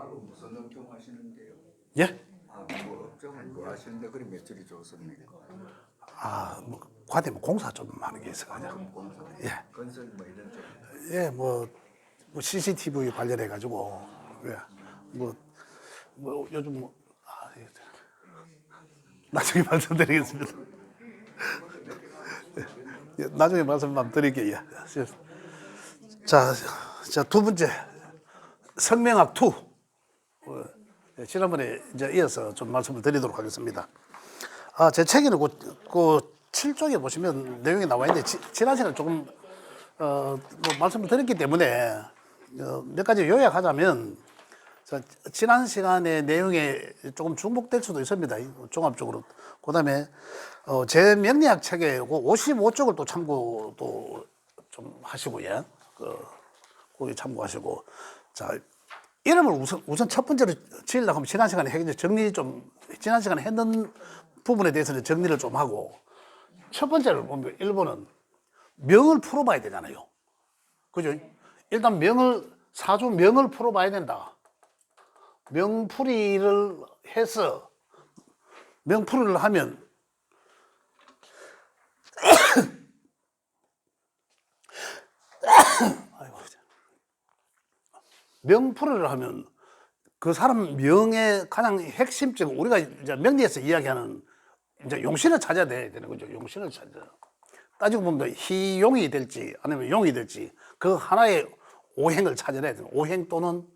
바로 무슨 업종 하시는데요? 예? 뭐 업종은 뭐 하시는데 그리 매출이 좋습니까? 뭐 과대 뭐 공사 좀 하는 게 있어가지고. 공사, 예. 건설 뭐 이런 쪽. 예, 뭐 CCTV 관련해 가지고, 예, 뭐 요즘 예. 나중에 말씀드리겠습니다. 예, 나중에 말씀 드릴게요. 예. 자, 두 번째 성명학 2. 예, 지난번에 이제 이어서 좀 말씀을 드리도록 하겠습니다. 제 책에는 그 7쪽에 보시면 내용이 나와 있는데 지난 시간에 조금 뭐 말씀을 드렸기 때문에 몇 가지 요약하자면, 지난 시간의 내용에 조금 중복될 수도 있습니다. 종합적으로. 그다음에 제 명리학 책에 55쪽을 또 참고도 좀 하시고요. 거기 참고하시고. 자, 이름을 우선 첫 번째로 지으려고 하면 지난 시간에 지난 시간에 했는 부분에 대해서는 정리를 좀 하고, 첫 번째로 보면 1번은 명을 풀어봐야 되잖아요. 그죠? 일단 사주 명을 풀어봐야 된다. 명풀이를 해서, 명풀이를 하면, 명풀이를 하면 그 사람 명의 가장 핵심적, 우리가 이제 명리에서 이야기하는 이제 용신을 찾아야 되는 거죠. 용신을 찾아. 따지고 보면 희용이 될지 아니면 용이 될지 그 하나의 오행을 찾아내야 되는, 오행 또는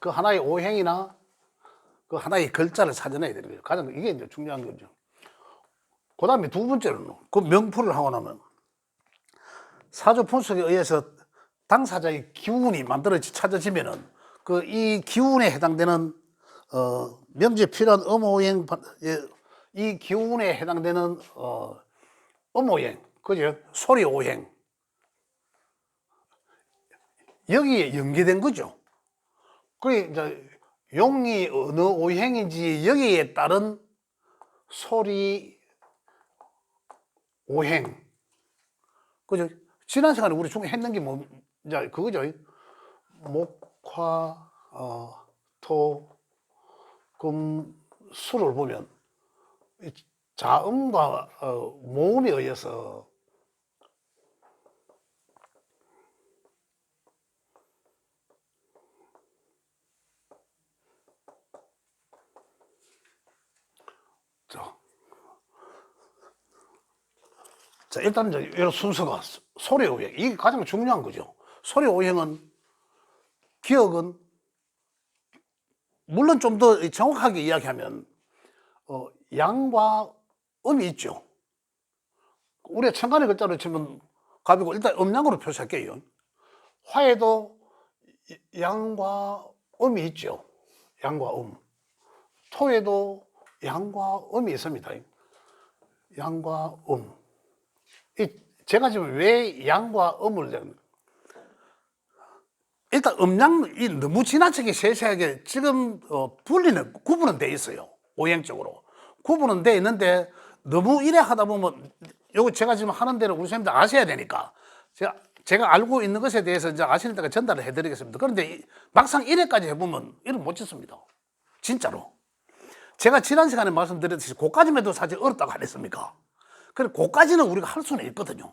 그 하나의 오행이나 그 하나의 글자를 찾아내야 되는 거죠. 가장 이게 이제 중요한 거죠. 그 다음에 두 번째로는 그 명풀을 하고 나면 사주 분석에 의해서 당사자의 기운이 찾아지면은 이 기운에 해당되는 명제에 필요한 음오행, 이 기운에 해당되는 음오행, 그죠? 소리 오행, 여기에 연계된 거죠. 그게 이제 용이 어느 오행인지 여기에 따른 소리 오행, 그죠? 지난 시간에 우리 중에 했는 게 뭐, 이제 그거죠. 목화, 토, 금, 수를 보면 자음과 모음에 의해서 자, 일단 이제 이런 순서가 소리 오행, 이게 가장 중요한 거죠. 소리 오행은, 기억은, 물론 좀 더 정확하게 이야기하면 양과 음이 있죠. 우리가 천간의 글자로 치면 갑이고, 일단 음양으로 표시할게요. 화에도 양과 음이 있죠. 양과 음. 토에도 양과 음이 있습니다. 양과 음. 제가 지금 왜 양과 음을 일단 음양이 너무 지나치게 세세하게 지금 구분은 돼 있어요. 오행적으로 구분은 돼 있는데, 너무 이래 하다 보면 요거 제가 지금 하는 대로 우리 선생님들 아셔야 되니까 제가 알고 있는 것에 대해서 이제 아시는 데가 전달을 해드리겠습니다. 그런데 막상 이래까지 해보면 이름 못 짓습니다. 진짜로. 제가 지난 시간에 말씀드렸듯이 그까지만 해도 사실 어렵다고 안 했습니까? 그래, 그까지는 우리가 할 수는 있거든요.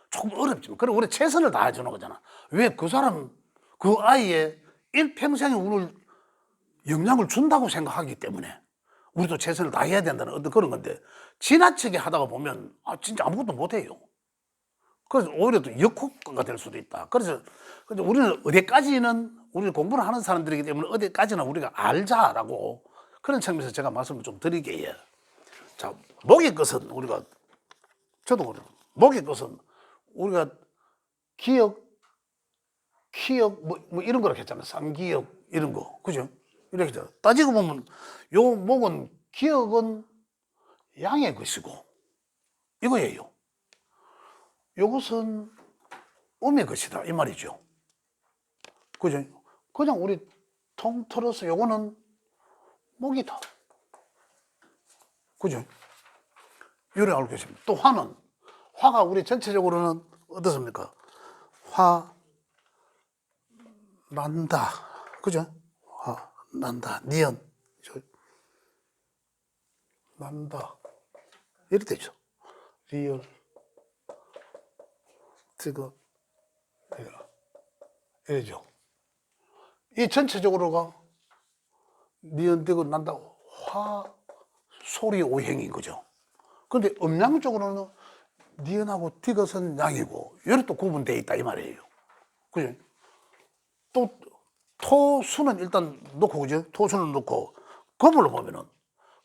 조금 어렵지만. 그래, 우리 최선을 다해주는 거잖아. 왜 그 사람, 그 아이의 일평생에 우리를 영향을 준다고 생각하기 때문에 우리도 최선을 다해야 된다는 어떤 그런 건데, 지나치게 하다가 보면 진짜 아무것도 못해요. 그래서 오히려 또 역효과가 될 수도 있다. 그래서 우리는 우리는 공부를 하는 사람들이기 때문에 어디까지나 우리가 알자라고, 그런 측면에서 제가 말씀을 좀 드리게요. 자, 목의 것은 저도 그래요. 목의 것은 우리가 기억, 뭐 이런 거라고 했잖아요. 삼기역 이런 거, 그죠? 이렇게 따지고 보면 요 목은, 기억은 양의 것이고 이거예요. 요것은 음의 것이다 이 말이죠. 그죠? 그냥 우리 통틀어서 요거는 목이다. 그죠? 이래 알고 계십니다. 또 화가 우리 전체적으로는 어떻습니까? 화 난다. 그죠? 화 난다. 니은. 난다. 이렇게 되죠. 리얼. 지금. 이러죠. 이 전체적으로가 니은 되고 난다. 소리 오행인 거죠. 근데 음양적으로는 니은하고 디귿은 양이고, 이렇게 또 구분되어 있다, 이 말이에요. 그죠? 또, 토수는 일단 놓고, 그죠? 토수는 놓고, 금을 보면은,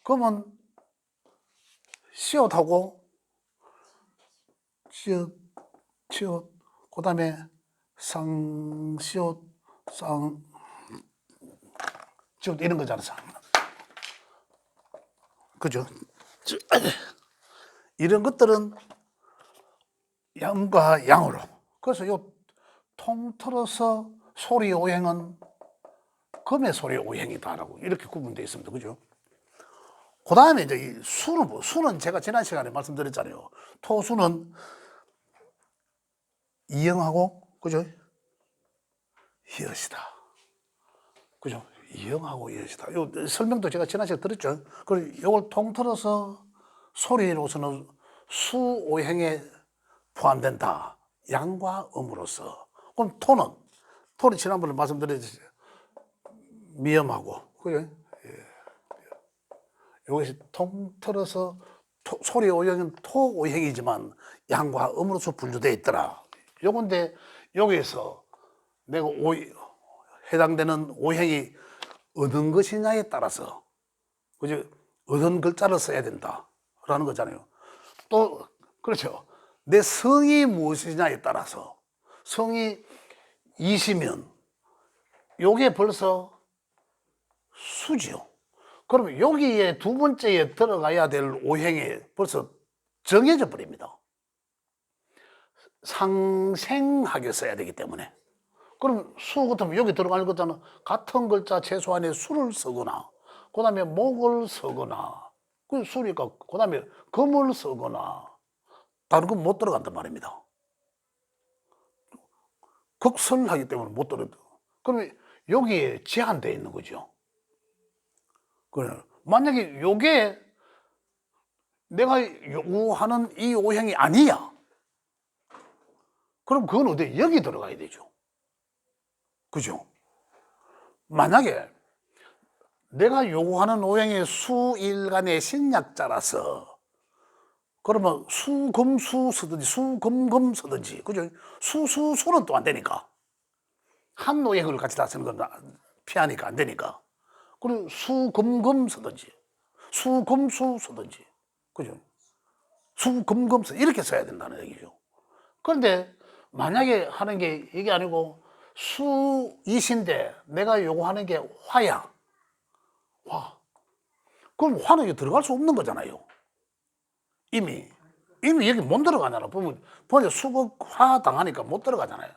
금은 시옷하고, 시옷, 그 다음에 상시옷, 시옷 이런 거잖아, 그죠? 이런 것들은 양과 양으로. 그래서 요 통틀어서 소리 오행은 금의 소리 오행이다라고 이렇게 구분되어 있습니다. 그죠? 그 다음에 이제 이 수는 제가 지난 시간에 말씀드렸잖아요. 토수는 이영하고, 그죠? 이엇이다. 그죠? 이영하고 이엇이다. 요 설명도 제가 지난 시간에 드렸죠. 그리고 이걸 통틀어서 소리로서는 수오행에 포함된다. 양과 음으로서. 그럼 토는 지난번에 말씀드렸듯이 미음하고, 그죠? 이것이 통틀어서 소리 오행은 토 오행이지만 양과 음으로서 분류되어 있더라. 요건데 여기에서 내가 해당되는 오행이 어떤 것이냐에 따라서, 그죠? 어떤 글자를 써야 된다라는 거잖아요. 또 그렇죠. 내 성이 무엇이냐에 따라서, 성이 이시면 요게 벌써 수지요. 그러면 여기에 두 번째에 들어가야 될 오행이 벌써 정해져 버립니다. 상생하게 써야 되기 때문에. 그럼 수 같으면 여기 들어갈 것은 같은 글자 최소한의 수를 쓰거나, 그 다음에 목을 쓰거나, 그 수니까 그 다음에 금을 쓰거나, 다른 건 못 들어간단 말입니다. 극설하기 때문에 못 들어간다. 그러면 여기에 제한되어 있는 거죠. 그래. 만약에 요게 내가 요구하는 이 오행이 아니야. 그럼 그건 어디? 여기 들어가야 되죠. 그죠? 만약에 내가 요구하는 오행이 수일간의 신약자라서, 그러면 수금수 쓰든지 수금금 쓰든지, 그죠? 수는 또 안 되니까. 한 오행을 같이 다 쓰는 건 피하니까 안 되니까. 그리고 수금금 쓰든지 수금수 쓰든지, 그죠? 수금금 이렇게 써야 된다는 얘기죠. 그런데 만약에 하는 게 이게 아니고 수이신데 내가 요구하는 게 화야. 화. 그럼 화는 여기 들어갈 수 없는 거잖아요. 이미 여기 못 들어가잖아. 보면 수극화 당하니까 못 들어가잖아요.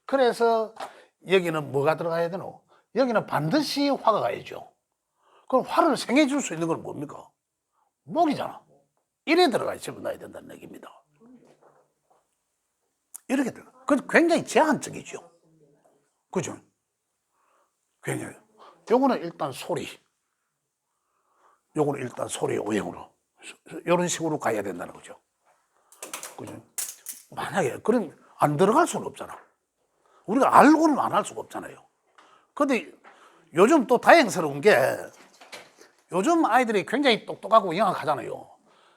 그래서 여기는 뭐가 들어가야 되노? 여기는 반드시 화가 가야죠. 그럼 화를 생해 줄 수 있는 건 뭡니까? 목이잖아. 이래 들어가야 집어넣어야 된다는 얘기입니다. 이렇게 들어가. 그 굉장히 제한적이죠. 그죠? 굉장히. 요거는 일단 소리. 요거는 일단 소리 오행으로. 이런 식으로 가야 된다는 거죠. 그죠? 만약에, 그럼 안 들어갈 수는 없잖아. 우리가 알고는 안 할 수가 없잖아요. 근데 요즘 또 다행스러운 게, 요즘 아이들이 굉장히 똑똑하고 영악하잖아요.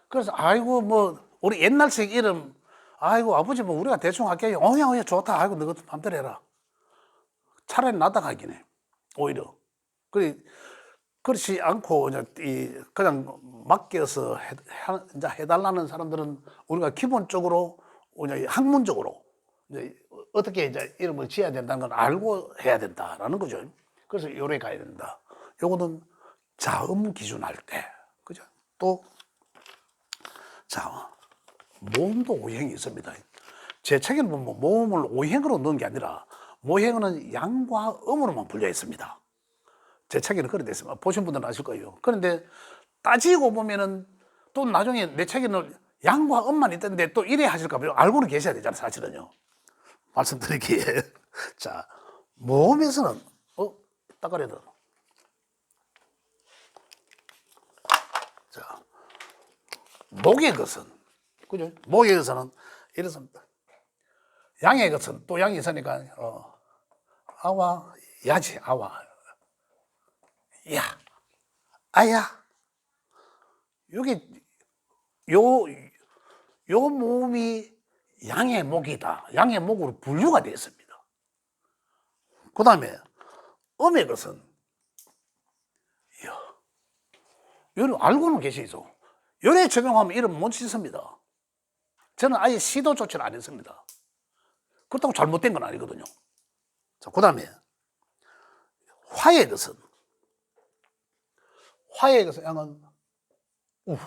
그래서, 아이고, 뭐, 우리 옛날식 이름, 아이고, 아버지, 뭐, 우리가 대충 할게요. 야, 좋다. 아이고, 너 것도 맘대로 해라. 차라리 낫다 가긴 해. 오히려. 그렇지 않고, 그냥 맡겨서 이제 해달라는 사람들은 우리가 기본적으로, 학문적으로, 어떻게 이제 이름을 지어야 된다는 걸 알고 해야 된다라는 거죠. 그래서 요래 가야 된다. 요거는 자음 기준할 때. 그죠? 또, 자, 모음도 오행이 있습니다. 제 책에는 뭐 모음을 오행으로 넣은 게 아니라 모행은 양과 음으로만 분류해 있습니다. 제 책에는 그렇게 되어 있습니다. 보신 분들은 아실 거예요. 그런데 따지고 보면은 또 나중에 내 책에는 양과 음만 있던데 또 이래 하실까 봐요. 알고는 계셔야 되잖아요, 사실은요. 말씀드리기에. 자, 모음에서는, 따가리들. 목의 것은, 그죠? 목의 것은 이렇습니다. 양의 것은 또 양이 있으니까, 아와, 야지, 아와. 야, 아야. 여기, 요 몸이 양의 목이다. 양의 목으로 분류가 되어 있습니다. 그 다음에, 음의 것은, 여러분 알고는 계시죠? 열에 적용하면 이름 못 짓습니다. 저는 아예 시도조차를 안 했습니다. 그렇다고 잘못된 건 아니거든요. 자, 그 다음에 화의 것은 양은 우,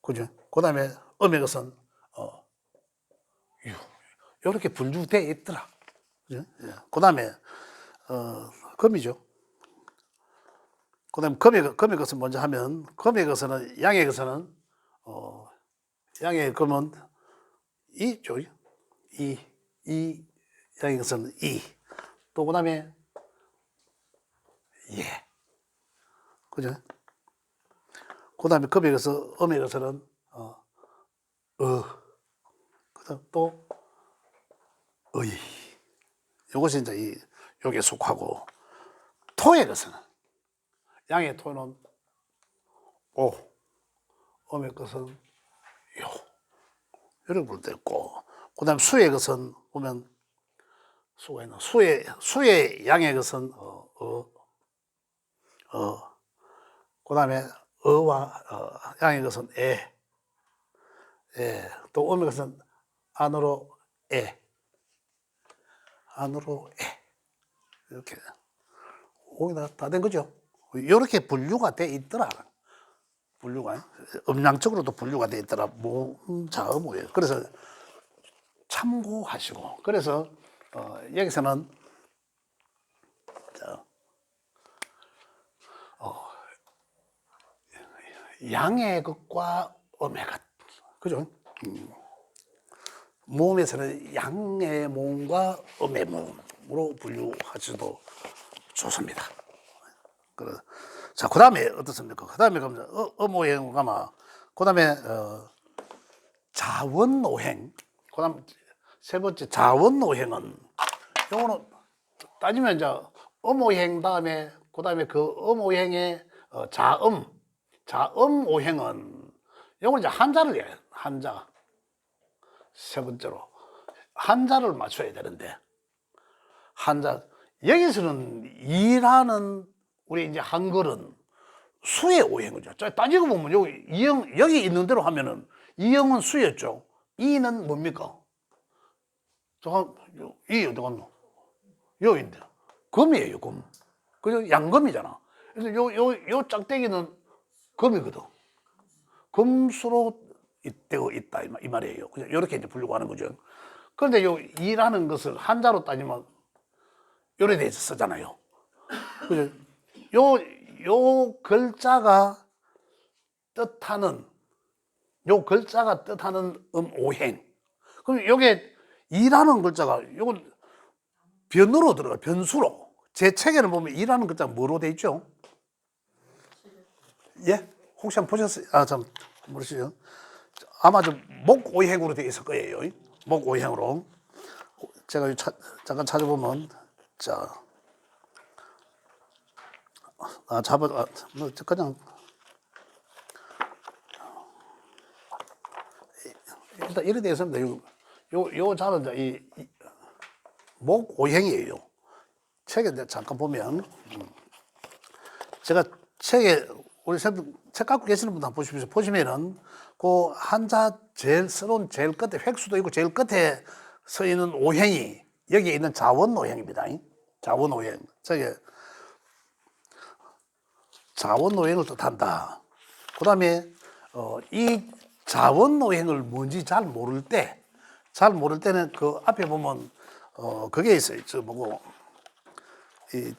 그죠? 그 다음에 음의 것은 유, 이렇게 분류되어 있더라. 그죠? 예. 그 다음에 금이죠. 그 다음에 금의 것은 먼저 하면, 금의 것은 양의 것은 양의 금은 이죠. 이 양의 것은 이. 또 그 다음에 예. 그죠? 그 다음에 금의 것은, 음의 것은 그 다음 또 의. 이것이 이제 여기에 속하고, 토의 것은 양의 토는 오, 음의 것은 요. 이렇게 볼 때 있고, 그 다음에 수의 것은 보면 수가 있나? 수의 양의 것은 그 다음에 어와 양의 것은 에. 또 음의 것은 안으로 에. 안으로 에. 이렇게. 오기 다 된 거죠? 이렇게 분류가 돼 있더라. 분류가. 음양적으로도 분류가 돼 있더라. 자음이에요. 그래서 참고하시고. 그래서, 여기서는, 양의 것과 음의 것. 그죠? 모음에서는 양의 모음과 음의 모음으로 분류하셔도 좋습니다. 자, 그 다음에 어떻습니까? 그 다음에 그러면 어모행 가마. 그 다음에 자원노행. 그 다음 세 번째 자원노행은, 요거는 따지면 이제 어모행 다음에, 그 다음에 그 어모행의 자음오행은, 요걸 이제 한자를 해요. 한자. 세 번째로. 한자를 맞춰야 되는데, 한자. 여기서는 이라는 우리 이제 한글은 수의 오행이죠. 따지고 보면 여기 이형, 여기 있는 대로 하면은 이형은 수였죠. 이는 뭡니까? 이 어디 갔노? 여인데. 금이에요, 금. 그죠? 양금이잖아. 그래서 요 짝대기는 금이거든. 금수로 되어 있다, 이 말이에요. 그죠? 이렇게 이제 분류가 하는 거죠. 그런데 요 이라는 것을 한자로 따지면 요래 돼서 쓰잖아요. 그죠? 요 글자가 뜻하는 오행. 그럼 요게 이라는 글자가 요건 변으로 들어가, 변수로. 제 책에는 보면 이라는 글자가 뭐로 돼 있죠? 예? 혹시 한번 보셨어요? 모르시죠? 아마 좀 목오행으로 되어 있을 거예요. 목오행으로. 제가 잠깐 찾아보면, 자, 그냥, 일단 이렇게 되어 있습니다. 요 자는 이 목오행이에요. 책에 잠깐 보면, 제가 책에, 우리 책 갖고 계시는 분들 한번 보십시오. 보시면은, 그 한자 제일 끝에, 획수도 있고 제일 끝에 서 있는 오행이 여기에 있는 자원오행입니다. 자원오행. 저게 자원오행을 뜻한다. 그 다음에, 이 자원오행을 뭔지 잘 모를 때는 그 앞에 보면, 그게 있어요. 이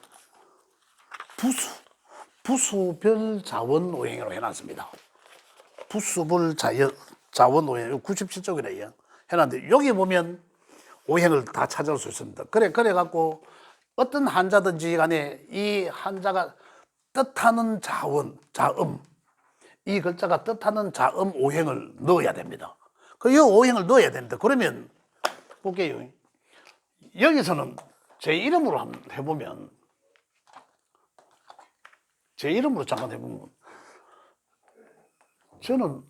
부수별 자원오행으로 해놨습니다. 부수별 자원오행, 97쪽이래요. 해놨는데, 여기 보면 오행을 다 찾을 수 있습니다. 그래갖고, 어떤 한자든지 간에 이 한자가 뜻하는 자음, 이 글자가 뜻하는 자음 오행을 넣어야 됩니다. 이 오행을 넣어야 되는데 그러면 볼게요. 여기서는 제 이름으로 한번 해보면 제 이름으로 잠깐 해보면 저는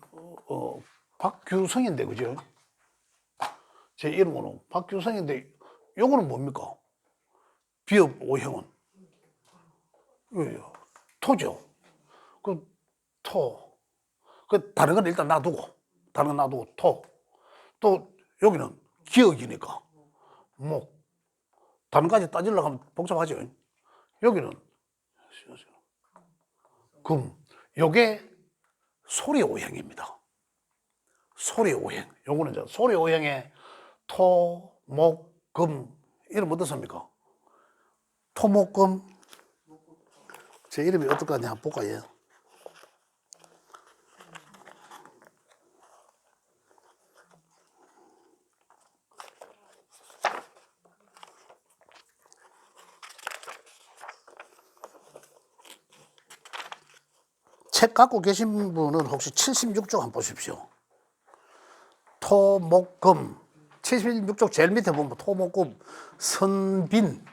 박규성인데 그죠? 제 이름으로 박규성인데 요거는 뭡니까? 비읍 오형은 토죠. 그 토. 그 다른 건 일단 놔두고 토. 또 여기는 기억이니까 목. 다른 가지 따지려고 하면 복잡하죠. 여기는 금. 요게 소리 오행입니다. 소리 오행. 요거는 이제 소리 오행에 토, 목, 금 이름 어떻습니까? 토, 목, 금. 제 이름이 어떨까 한번 볼까요? 책 갖고 계신 분은 혹시 76쪽 한번 보십시오. 토, 목, 금. 76쪽 제일 밑에 보면 토, 목, 금, 선빈,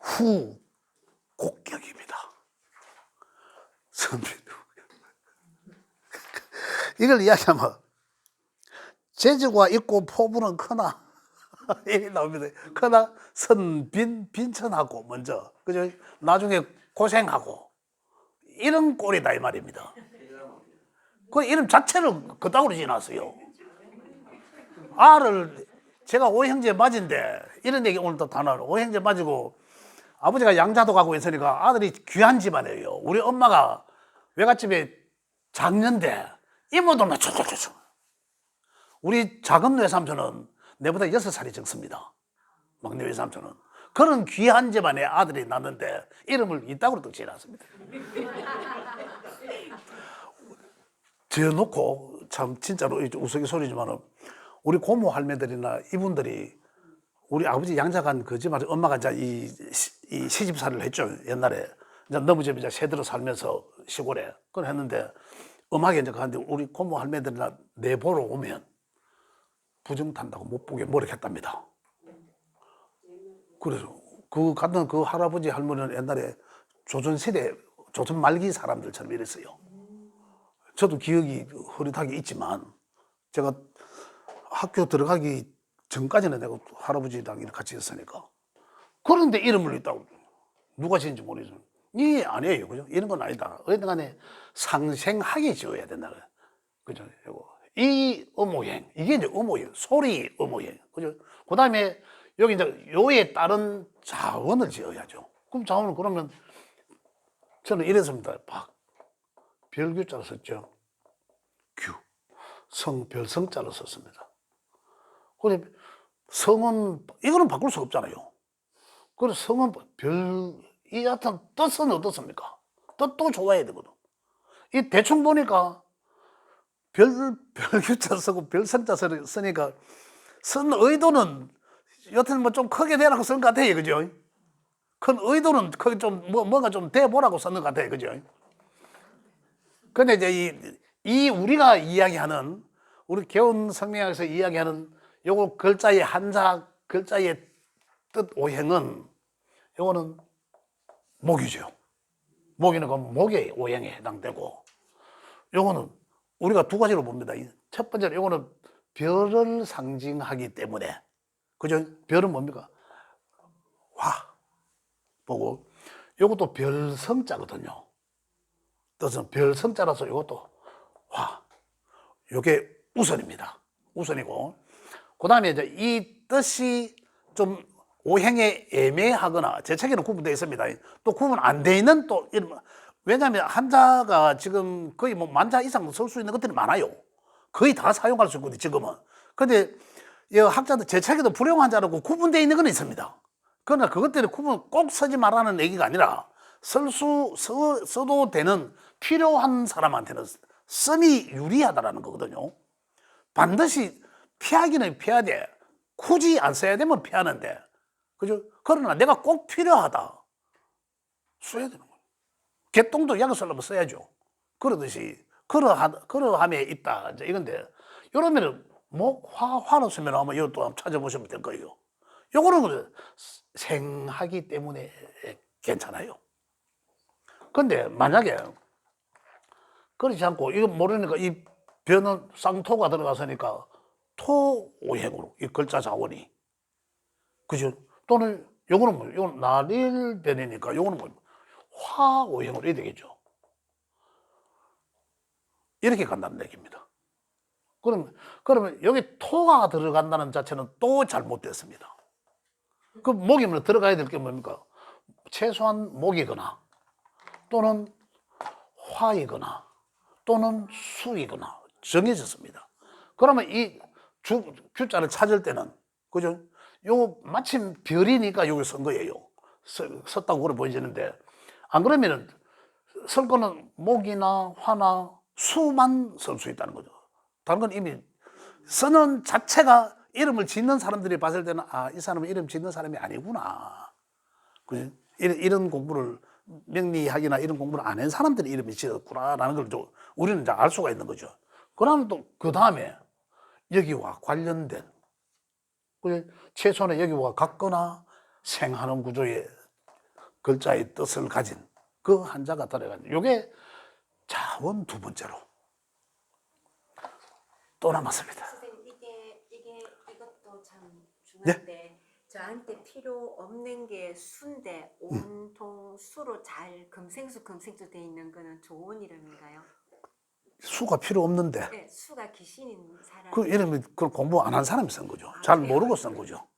후, 곡격입니다. 선빈, 후. 이걸 이야기하면 재주가 있고 포부는 크나 이렇게 나옵니다. 크나 선빈, 빈천하고 먼저 그죠? 나중에 고생하고 이런 꼴이다 이 말입니다. 그 이름 자체를 그따구로 지났어요. 알을 제가 오형제 맞인데 이런 얘기 오늘 또 다 나와요. 오형제 맞이고 아버지가 양자도 가고 있으니까 아들이 귀한 집안이에요. 우리 엄마가 외갓집에 장녀인데 이모들만 촉촉촉촉. 우리 작은 외삼촌은 내보다 6살이 적습니다. 막내 외삼촌은. 그런 귀한 집안의 아들이 났는데 이름을 이따구로 또 지어놨습니다. 지어놓고 참 진짜로 우스갯소리지만 우리 고모 할매들이나 이분들이 우리 아버지 양자간 그 집안에 엄마가 이제 이 시집살이를 했죠. 옛날에 이제 너무 집에 이제 새들어 살면서 시골에 그걸 했는데 음악에 이제 가는데 우리 고모 할매들이나 내보러 오면 부정 탄다고 못 보게 모욕했답니다. 그래서 그 같은 그 할아버지 할머니는 옛날에 조선시대 조선 말기 사람들처럼 이랬어요. 저도 기억이 흐릿하게 있지만 제가 학교 들어가기 전까지는 내가 할아버지랑 같이 있었으니까. 그런데 이름을 있다고 누가 지은지 모르겠어요. 이 아니에요, 그죠? 이런 건 아니다. 어쨌든 간에 상생하게 지어야 된다. 그죠? 이 음오행, 이게 이제 음오행, 소리 음오행, 그죠? 그 다음에 여기 이제 요에 따른 자원을 지어야죠. 그럼 자원은 그러면 저는 이랬습니다. 별규자로 썼죠. 규. 성, 별성자로 썼습니다. 그래, 성은, 이거는 바꿀 수 없잖아요. 그래서 성은 이 같은 뜻은 어떻습니까? 뜻도 좋아야 되거든. 이 대충 보니까 별규자 쓰고 별성자 쓰니까 쓴 의도는 여튼 뭐 좀 크게 되라고 쓴 것 같아요. 그죠? 큰 의도는 크게 좀 뭔가 좀 돼보라고 쓴 것 같아요. 그죠? 근데 이제 이 우리가 이야기하는 우리 개운 성명학에서 이야기하는 요거 글자의 한자 글자의 뜻 오행은 요거는 목이죠. 목이는 그 목의 오행에 해당되고 요거는 우리가 두 가지로 봅니다. 첫 번째로 요거는 별을 상징하기 때문에 그죠? 별은 뭡니까? 화 보고 요것도 별성자거든요. 뜻은 별성자라서 요것도 화 요게 우선입니다. 우선이고 그 다음에 이제 이 뜻이 좀 오행에 애매하거나 제 책에는 구분되어 있습니다. 또 구분 안 돼 있는 또 이런 왜냐하면 한자가 지금 거의 뭐 만자 이상 쓸 수 있는 것들이 많아요. 거의 다 사용할 수 있거든요. 지금은. 근데 학자들 제 책에도 불용 한자라고 구분되어 있는 건 있습니다. 그러나 그것들이 구분 꼭 쓰지 말라는 얘기가 아니라 써도 되는 필요한 사람한테는 씀이 유리하다라는 거거든요. 반드시 피하기는 피해야 돼. 굳이 안 써야 되면 피하는데. 그죠? 그러나 내가 꼭 필요하다. 써야 되는 거예요. 개똥도 약을 쓰려면 써야죠. 그러듯이 그러함에 있다. 이제 이건데, 이러면은, 화로 쓰면 아마 이것도 한번 찾아보시면 될 거예요. 요거는 생하기 때문에 괜찮아요. 근데 만약에, 그렇지 않고, 이거 모르니까 이 변은 쌍토가 들어갔으니까 토오행으로, 이 글자 자원이. 그죠? 또는, 요거는 뭐, 요건 날일변이니까, 요거는 뭐, 화오행으로 해야 되겠죠. 이렇게 간다는 얘기입니다. 그러면 여기 토가 들어간다는 자체는 또 잘못됐습니다. 그 목이면 들어가야 될 게 뭡니까? 최소한 목이거나 또는 화이거나 또는 수이거나 정해졌습니다. 그러면 이 규자를 찾을 때는, 그죠? 요 마침 별이니까 여기 쓴 거예요. 썼다고 그래 보이지는데, 안 그러면은 쓸 거는 목이나 화나 수만 쓸 수 있다는 거죠. 다른 건 이미 쓰는 자체가 이름을 짓는 사람들이 봤을 때는, 아, 이 사람은 이름 짓는 사람이 아니구나. 그죠? 이런 공부를, 명리학이나 이런 공부를 안 한 사람들이 이름이 지었구나라는 걸 좀 우리는 이제 알 수가 있는 거죠. 그러면 또 그 다음에 여기와 관련된, 그죠? 최소한의 여기와 같거나 생하는 구조의 글자의 뜻을 가진 그 한자가 들어가는, 요게 자원 두 번째로 또 남았습니다. 선생님, 이것도 참 중요한데, 네? 저한테 필요 없는 게 수인데 온통 수로 잘 금생수 돼 있는 거는 좋은 이름인가요? 수가 필요 없는데, 네, 수가 귀신인 사람. 그 이름이 그걸 공부 안 한 사람이 쓴 거죠. 잘 모르고 쓴 거죠.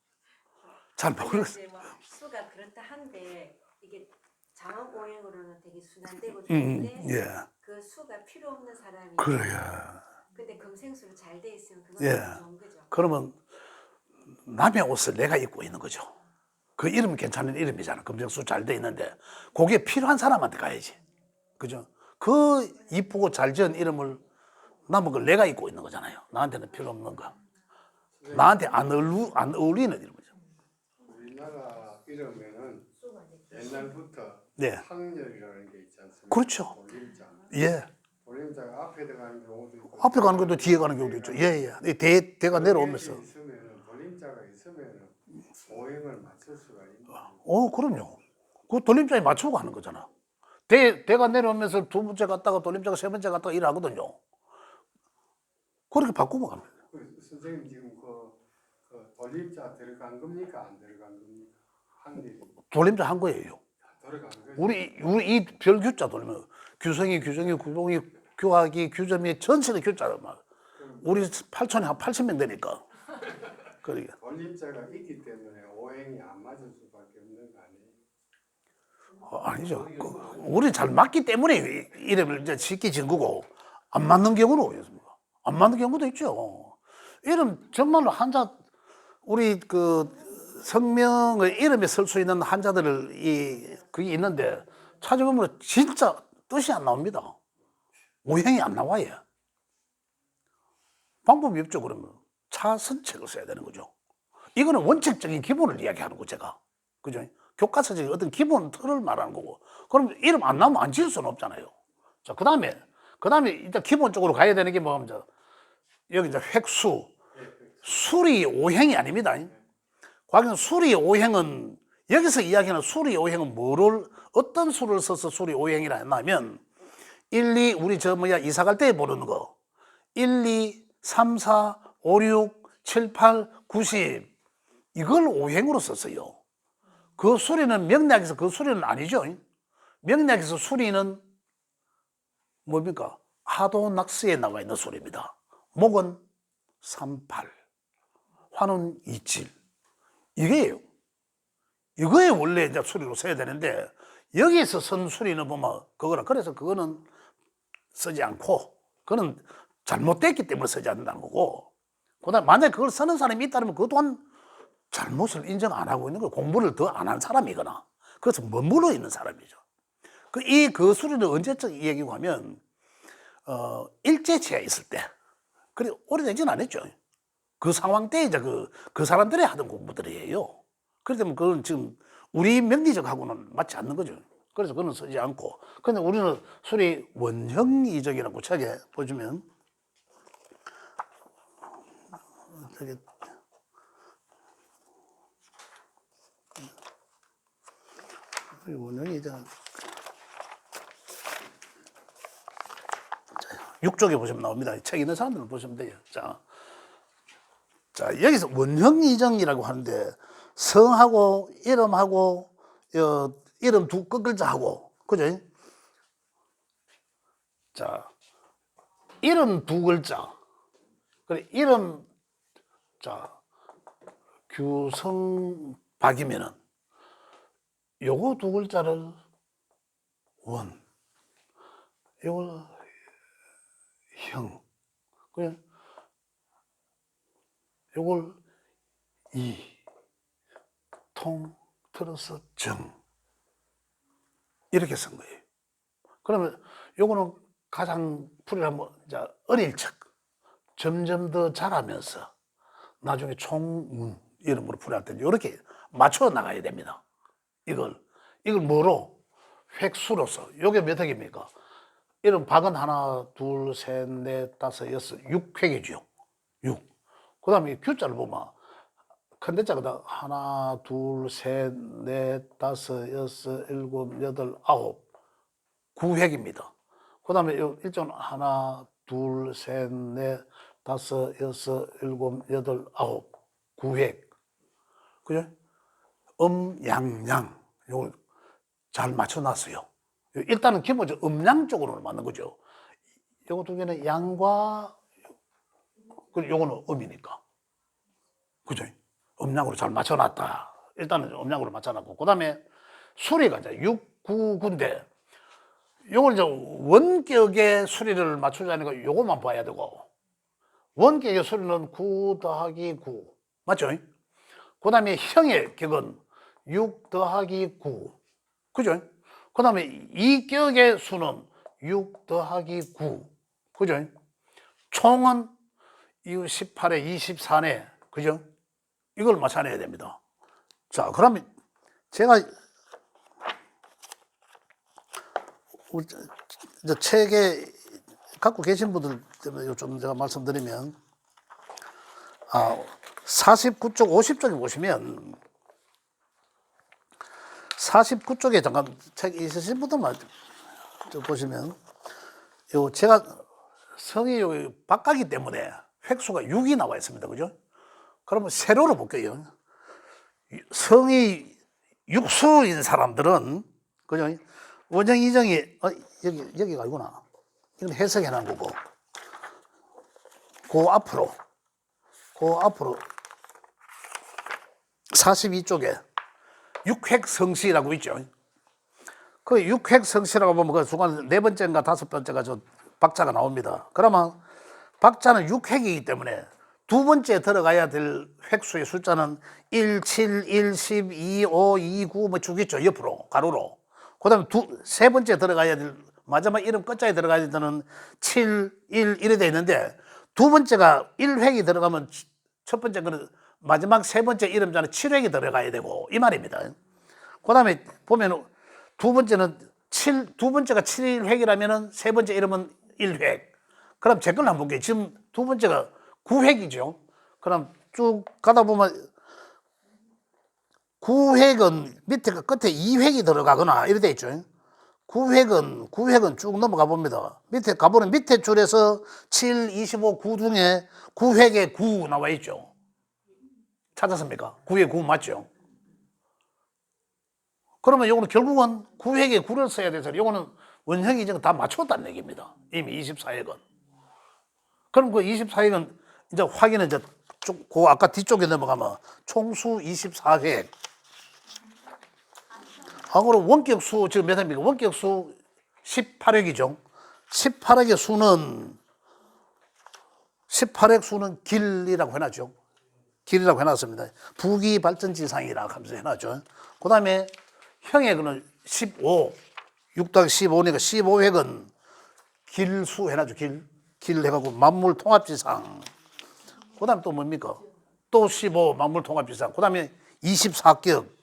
잘 모르겠어. 뭐 수가 그렇다 한데 이게 자원 오행으로는 되게 순환되고 좋은데 예. 그 수가 필요 없는 사람이. 그래요. 근데 금생수로 잘 돼 있으면 그건 예. 좋은 거죠. 그러면 남의 옷을 내가 입고 있는 거죠. 그 이름은 괜찮은 이름이잖아. 금생수 잘 돼 있는데, 그게 필요한 사람한테 가야지. 그죠? 그 이쁘고 잘 지은 이름을 남은 걸 내가 입고 있는 거잖아요. 나한테는 필요 없는 거. 나한테 안 어울리는 이름이죠. 우리나라 이러면은 옛날부터 네. 학렬이라는 게 있지 않습니까? 그렇죠. 돌림자. 예. 돌림자가 앞에 들어가는 경우도 있고 앞에 가는 것도 뒤에 가는 경우도 있죠. 예, 예. 대가 내려오면서. 있으면은 돌림자가 있으면은 오행을 맞출 수가 있는 거예요. 그럼요. 그 돌림자에 맞추고 하는 거잖아. 대가 내려오면서 두 번째 갔다가 돌림자가 세 번째 갔다가 일하거든요. 그렇게 바꾸고 갑니다. 선생님 지금 그 돌림자 들어간 겁니까? 안 들어간 겁니까? 학렬이 돌림자 한 거예요. 들어간 거죠. 우리 이 별규자 돌리면 규성이, 구동이, 규학이, 규점이 전체의 규자를 막. 우리 8천에 한 80명 되니까. 그러니까. 돌림자가 있기 때문에 오행이 안 맞을 수밖에 없는 거 아니에요? 아니죠. 우리 잘 맞기 때문에 이름을 이제 쉽게 지은 거고, 안 맞는 경우는 있습니다. 안 맞는 경우도 있죠. 이름 정말로 한자, 우리 그 성명의 이름에 쓸 수 있는 한자들을 그게 있는데, 찾아보면 진짜 뜻이 안 나옵니다. 오행이 안 나와요. 방법이 없죠. 그러면 차선책을 써야 되는 거죠. 이거는 원칙적인 기본을 이야기하는 거, 제가. 그죠? 교과서적인 어떤 기본 틀을 말하는 거고. 그럼 이름 안 나오면 안 지을 수는 없잖아요. 자, 그 다음에 일단 기본적으로 가야 되는 게 뭐냐면, 여기 이제 획수. 수리 오행이 아닙니다. 과연 수리 오행은, 여기서 이야기하는 수리 오행은 어떤 수를 써서 수리 오행이라 했냐면, 1, 2, 우리 이사 갈 때 모르는 거. 1, 2, 3, 4, 5, 6, 7, 8, 9, 10. 이걸 오행으로 썼어요. 그 수리는 명리학에서 그 수리는 아니죠. 명리학에서 수리는 뭡니까? 하도낙스에 나와 있는 수리입니다. 목은 3, 8, 화는 2, 7. 이게요. 이거에 원래 이제 수리로 써야 되는데, 여기에서 쓴 수리는 보면 그래서 그거는 쓰지 않고, 그거는 잘못됐기 때문에 쓰지 않는다는 거고, 그다음 만약에 그걸 쓰는 사람이 있다면 그 또한 잘못을 인정 안 하고 있는 거예요. 공부를 더 안 한 사람이거나, 그래서 머물러 있는 사람이죠. 그 수리는 언제적 얘기고 하면, 일제치에 있을 때, 그래, 오래되진 않았죠. 그 상황 때 이제 그 사람들이 하던 공부들이에요. 그렇기 때문에 그건 지금 우리 명리적하고는 맞지 않는 거죠. 그래서 그건 쓰지 않고. 근데 우리는 술이 원형 이적이라고 책에 보시면 되게 원형 이적 6쪽에 보시면 나옵니다. 책 있는 사람들은 보시면 돼요. 자, 여기서 원형 이정이라고 하는데 성하고 이름하고 이름 두 끝글자하고 그죠? 자, 이름 두 글자. 그래 이름 규성박이면은 요거 두 글자를 원, 요걸 형, 그래 요걸 이, 통, 틀어서 정 이렇게 쓴 거예요. 그러면 요거는 가장 풀이를 한번 어릴 적 점점 더 자라면서 나중에 총문 이름으로 풀이할 때 이렇게 맞춰 나가야 됩니다. 이걸 뭐로? 획수로서. 요게 몇 획입니까? 이름 박은 하나, 둘, 셋, 넷, 다섯, 여섯, 6획이죠. 6. 그 다음에 규자를 보면 큰 대자가 하나, 둘, 셋, 넷, 다섯, 여섯, 일곱, 여덟, 아홉, 9획입니다. 그 다음에 일정 하나, 둘, 셋, 넷, 다섯, 여섯, 일곱, 여덟, 아홉, 9획. 그죠? 양, 요걸 잘 맞춰놨어요. 일단은 기본적으로 음양 쪽으로 맞는 거죠. 요거 두 개는 양과, 그리고 요거는 음이니까. 그죠? 음양으로 잘 맞춰놨다. 일단은 음양으로 맞춰놨고. 그 다음에 수리가 이제 6, 9, 9인데, 요걸 이제 원격의 수리를 맞추자니까 요것만 봐야 되고, 원격의 수리는 9 더하기 9. 맞죠? 그 다음에 형의 격은 6 더하기 9. 그죠? 그 다음에 이격의 수는 6 더하기 9. 그죠? 총은 18에 24네. 그죠? 이걸 맞춰내야 됩니다. 자, 그러면 제가 책에 갖고 계신 분들 때문에 좀 제가 말씀드리면 49쪽, 50쪽에 보시면 49쪽에 잠깐 책 있으신 분들만 보시면 제가 성이 바뀌기 때문에 획수가 6이 나와 있습니다. 그죠? 그러면 세로로 볼게요. 성이 육수인 사람들은 그죠? 원형 이정이 여기가 아니구나. 이건 해석해 놓은 거고. 그 앞으로 42쪽에 육획성시라고 있죠. 그 육획성시라고 보면 그 중간 네 번째인가 다섯 번째가 저 박자가 나옵니다. 그러면 박자는 육획이기 때문에 두 번째 들어가야 될 획수의 숫자는 1, 7, 1, 10, 2, 5, 2, 9 뭐 주겠죠. 옆으로 가로로. 그다음에 세 번째 들어가야 될 마지막 이름 끝자에 들어가야 되는 7, 1 이래 돼 있는데 두 번째가 1획이 들어가면 첫 번째 거는 마지막 세 번째 이름자는 7획이 들어가야 되고 이 말입니다. 그다음에 보면 두 번째가 7획이라면은 세 번째 이름은 1획. 그럼 제 걸 한번 볼게요. 지금 두 번째가 9획이죠. 그럼 쭉 가다 보면 9획은 밑에 끝에 2획이 들어가거나 이래 돼 있죠. 9획은 쭉 넘어가 봅니다. 밑에 가보면 밑에 줄에서 7, 25, 9 중에 9획에 9 나와 있죠. 찾았습니까? 9에 9 맞죠? 그러면 이거는 결국은 9획에 9를 써야 돼서 이거는 원형이 지금 다 맞췄다는 얘기입니다. 이미 24획은. 그럼 그 24획은 이제 확인은 이제 그 아까 뒤쪽에 넘어가면 총수 24획. 그럼 원격수 지금 몇 회입니까? 원격수 18획이죠. 18획의 수는 18획 수는 길이라고 해놨죠. 길이라고 해놨습니다. 부기 발전지상이라고 하면서 해놨죠. 그 다음에 형액은 15, 6 더하기 15니까 15획은 길수 해놨죠. 길 해가지고 만물 통합지상. 그 다음에 또 뭡니까? 또 15 만물 통합지상. 그 다음에 24격.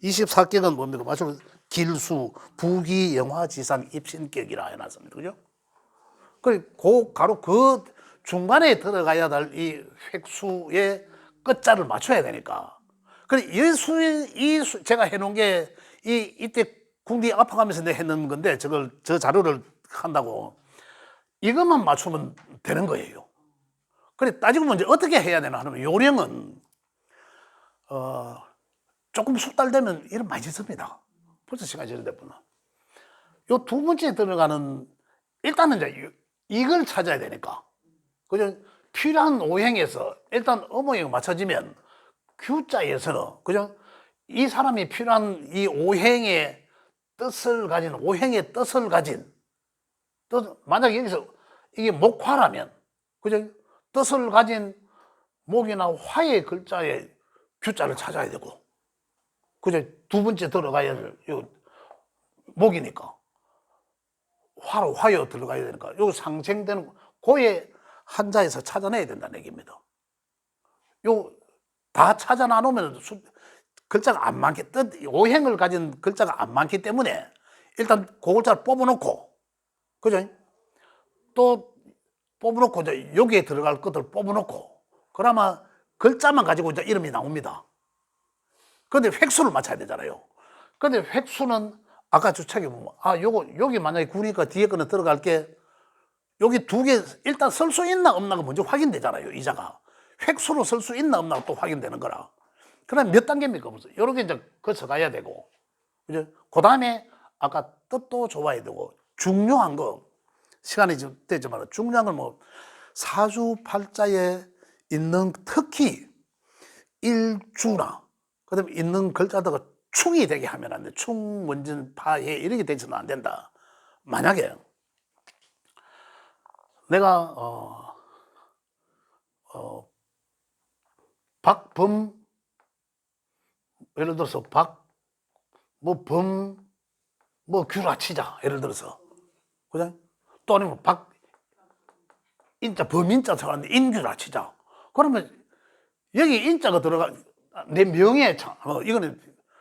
24격은 뭡니까? 마찬가지로 길수 부기영화지상 입신격이라 해놨습니다. 그죠? 그 가로 그 중간에 들어가야 될 이 획수의 끝자를 맞춰야 되니까. 그래 제가 해놓은 게 이때 궁디 아파가면서 내가 했는 건데 저 자료를 한다고 이것만 맞추면 되는 거예요. 그래 따지고 보면 이제 어떻게 해야 되나 하면 요령은 조금 숙달되면 이런 많이 씁니다. 벌써 시간이 저랬구나. 요 두 번째 들어가는 일단은 이제 이걸 찾아야 되니까. 그죠? 필요한 오행에서 일단 어모행이 맞춰지면 Q자에서는 그죠? 이 사람이 필요한 이 오행의 뜻을 가진 만약 여기서 이게 목화라면 그죠? 뜻을 가진 목이나 화의 글자에 Q자를 찾아야 되고 그죠? 두 번째 들어가야 될 목이니까 화요 들어가야 되니까 요 상생되는 고의 한자에서 찾아내야 된다는 얘기입니다. 요 다 찾아 나누면 글자가 안 많기 오행을 가진 글자가 안 많기 때문에 일단 그 글자를 뽑아놓고 그죠? 또 뽑아놓고 이제 여기에 들어갈 것들 뽑아놓고 그러면 글자만 가지고 이제 이름이 나옵니다. 그런데 획수를 맞춰야 되잖아요. 그런데 획수는 아까 주책에 보면 여기 만약에 구니까 뒤에 거는 들어갈게 여기 두 개 일단 쓸 수 있나 없나가 먼저 확인되잖아요. 이자가 획수로 쓸 수 있나 없나가 또 확인되는 거라. 그럼 몇 단계입니까? 이렇게 이제 거쳐 가야 되고 그 다음에 아까 뜻도 좋아야 되고 중요한 거 시간이 좀 되지만 중요한 건 뭐 사주팔자에 있는 특히 일주나 그다음에 있는 글자들과 충이 되게 하면 안 돼. 충, 원진, 파해 이렇게 되지는 안 된다. 만약에 내가 박범 예를 들어서 규라 치자 예를 들어서 그죠? 또 아니면 인자 범인자 들어갔는데 인규라 치자 그러면 여기 인자가 들어가 내 명예 이거는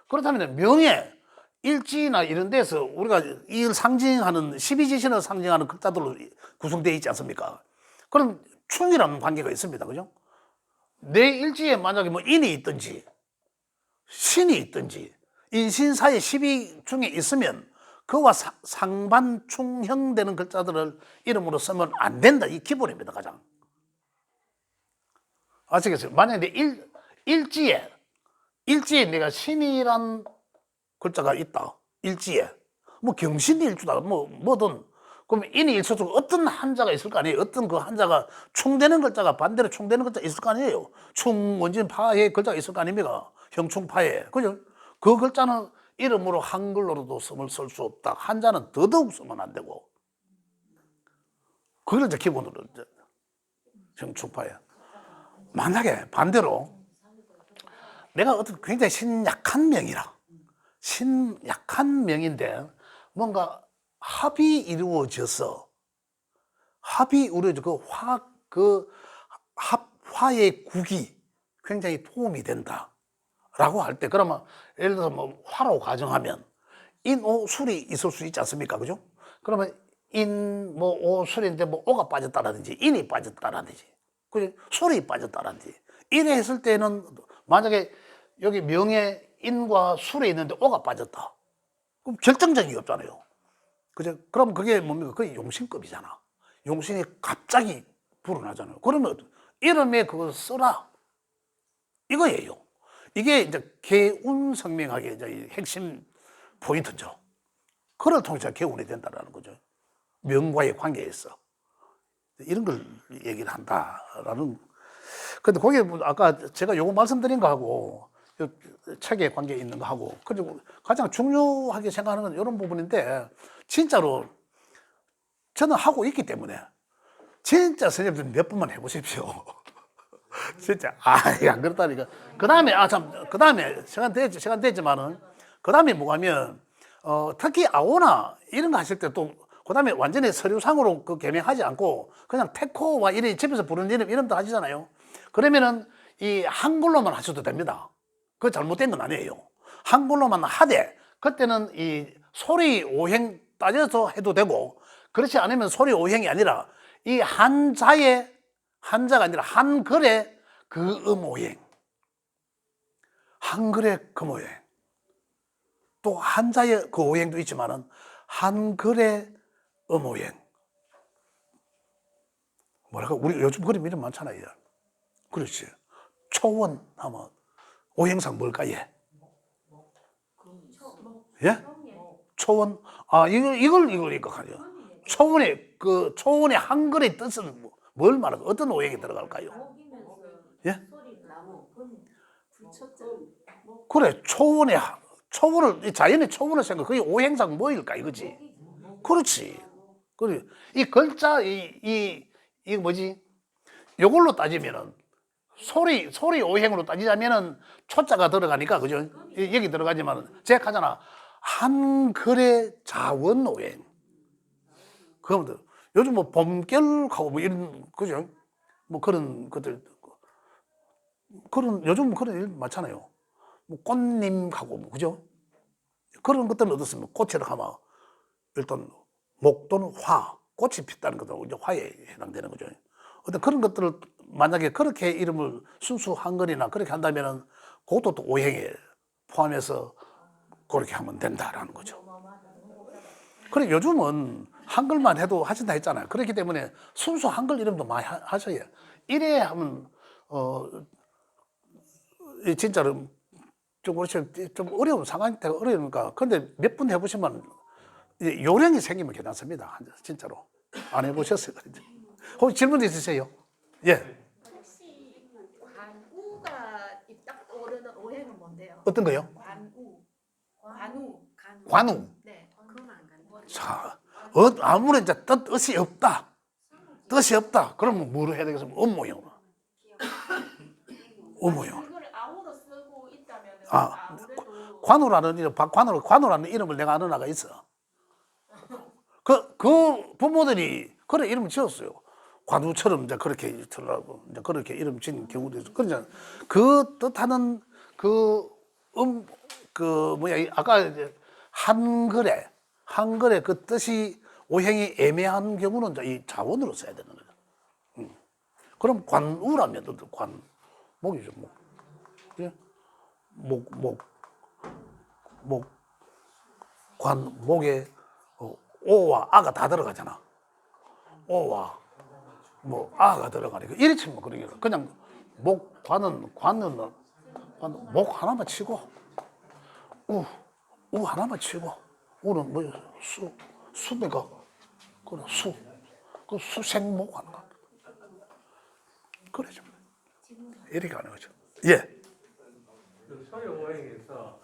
그렇다면 명예 일지나 이런 데서 우리가 이걸 상징하는 12지신을 상징하는 글자들로 구성되어 있지 않습니까? 그럼 충이라는 관계가 있습니다. 그죠? 내 일지에 만약에 뭐 인이 있든지 신이 있든지 인신사의 12중에 있으면 그와 상반충형되는 글자들을 이름으로 쓰면 안 된다. 이 기본입니다. 가장. 아시겠어요? 만약에 일지에 내가 신이란 글자가 있다. 일지에. 뭐 경신이 일주다. 뭐든. 그럼 인이 일수 중 어떤 한자가 있을 거 아니에요? 어떤 그 한자가 충되는 글자가 반대로 충되는 글자가 있을 거 아니에요? 충, 원진, 파의 글자가 있을 거 아닙니까? 형충파에. 그죠? 그 글자는 이름으로 한글로도 쓸 수 없다. 한자는 더더욱 쓰면 안 되고. 그걸 이제 기본으로 이제 형충파에. 만약에 반대로 내가 어떤 굉장히 신약한 명인데 뭔가 합이 이루어져서 화의 국이 굉장히 도움이 된다라고 할 때 그러면 예를 들어서 뭐 화로 가정하면 인오술이 있을 수 있지 않습니까? 그죠? 그러면 오술인데 뭐 오가 빠졌다라든지 인이 빠졌다라든지 그죠? 술이 빠졌다라든지 이래 했을 때는 만약에 여기 명에 인과 술에 있는데 오가 빠졌다. 그럼 결정적인 게 없잖아요. 그죠? 그럼 그게 뭡니까? 그게 용신급이잖아. 용신이 갑자기 불어나잖아요. 그러면 이름에 그걸 써라. 이거예요. 이게 이제 개운성명학의 이제 핵심 포인트죠. 그걸 통해서 개운이 된다는 거죠. 명과의 관계에서. 이런 걸 얘기를 한다라는. 근데 거기에 아까 제가 요거 말씀드린 거하고 책에 관계 있는 거하고 그리고 가장 중요하게 생각하는 건 이런 부분인데 진짜로 저는 하고 있기 때문에 진짜 선생님들 몇 번만 해보십시오. 진짜 안 그렇다니까. 그 다음에 시간 됐지만은 그 다음에 뭐가면 특히 아오나 이런 거 하실 때 또 그 다음에 완전히 서류상으로 그 개명하지 않고 그냥 테코와 이런 집에서 부르는 이름도 하시잖아요. 그러면은 이 한글로만 하셔도 됩니다. 그거 잘못된 건 아니에요. 한글로만 하되 그때는 이 소리 오행 따져서 해도 되고, 그렇지 않으면 소리 오행이 아니라 이 한자가 아니라 한글의 그 음오행, 한글의 금오행, 또 한자의 그 오행도 있지만은 한글의 음오행. 뭐랄까, 우리 요즘 그림 이름 많잖아요. 그렇지. 초원 하면 오행상 뭘까, 얘? 예? 초원. 아, 이걸 읽어가요. 초원의 한글의 뜻은 뭘 말하고 어떤 오행이 들어갈까요? 예? 그래, 초원을, 자연의 초원을 생각, 그게 오행상 뭐일까, 이거지? 그렇지. 그래, 이 글자, 이 뭐지? 요걸로 따지면은, 소리 오행으로 따지자면은 초자가 들어가니까, 그죠? 여기 들어가지만, 제가 하잖아. 한글의 자원 오행. 그러면 요즘 뭐 봄결하고 뭐 이런, 그죠? 뭐 그런 것들, 요즘 그런 일 많잖아요. 뭐 꽃님하고, 뭐, 그죠? 그런 것들은 어떻습니까? 꽃이라 하면 일단 목 또는 화, 꽃이 폈다는 것도 이제 화에 해당되는 거죠. 어떤 그런 것들을 만약에 그렇게 이름을 순수 한글이나 그렇게 한다면은 그것도 또 오행에 포함해서 그렇게 하면 된다라는 거죠. 그래, 요즘은 한글만 해도 하신다 했잖아요. 그렇기 때문에 순수 한글 이름도 많이 하셔야. 이래 하면 진짜로 좀 그렇지, 좀 어려운 상황이니까 어려우니까. 근데 몇 분 해보시면 요령이 생기면 괜찮습니다. 진짜로. 안 해보셨어요? 혹시 질문 있으세요? 예. 혹시 관우가 딱 오르는 오행은 뭔데요? 어떤 거요? 관우. 네. 그건 안 간다. 자, 아무런 이제 뜻이 없다. 뜻이 없다. 그러면 뭐로 해야 되겠습니까? 음모형으로. 음모형. 이걸 아우로 쓰고 있다면 아, 아무래도 관우라는 이름, 관우라는 이름을 내가 아는 아가 있어. 그 부모들이 그런 이름을 지었어요. 관우처럼 이제 그렇게 들라고 이제 그렇게 이름 지은 경우도 있어. 그러니까 그 뜻하는 아까 이제 한글의 그 뜻이 오행이 애매한 경우는 이제 이 자원으로 써야 되는 거죠. 그럼 관우라면 목이죠, 목. 예? 목에 오와 아가 다 들어가잖아. 오와 뭐 아가 들어가니까 이리 치면 그러니까 그냥 관은 목 하나만 치고 우 하나만 치고 우는 뭐 수니까 그런 그 수생목 하는 거 그래 좀 이렇게 하는 거죠. 예. 그 소리 오행에서